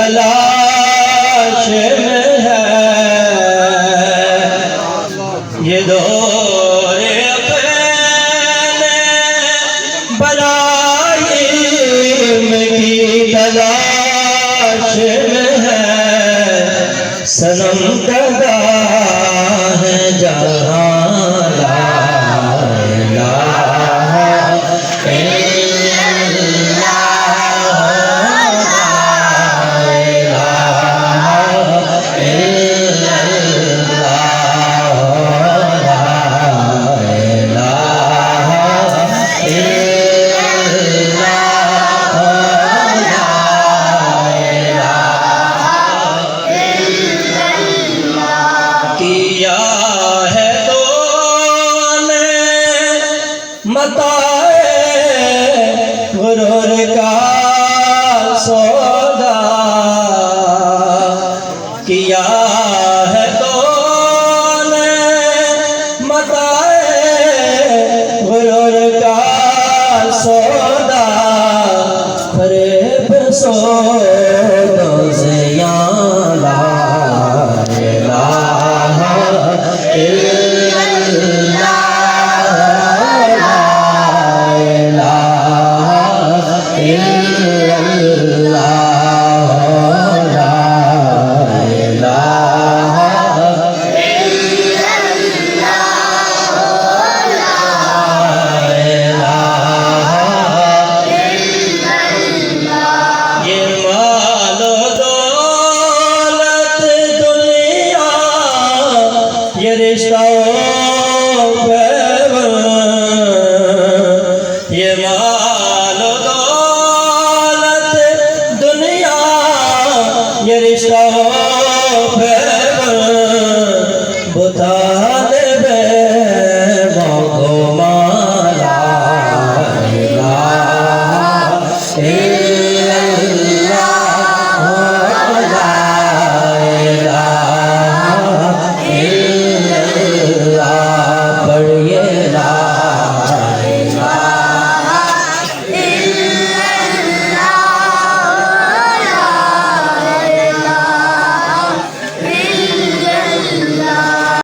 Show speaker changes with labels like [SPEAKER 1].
[SPEAKER 1] تلاش میں ہے یہ دور اپنے بلائم کی تلاش میں ہے صنم کدا ہے جہاں لا الہ الا اللہ لا الہ الا اللہ لا الہ الا کیا ہے تو نے متاع غرور کا سودا کیا ہے تو نے متاع غرور کا سودا فریب سودوں سے یہاں لا الہ الا اللہ لا الہ الا اللہ لا الہ الا اللہ لا الہ الا اللہ یہ مال و دولت دنیا یہ رشتہ یہ مال و دولت دنیا یہ رشتہ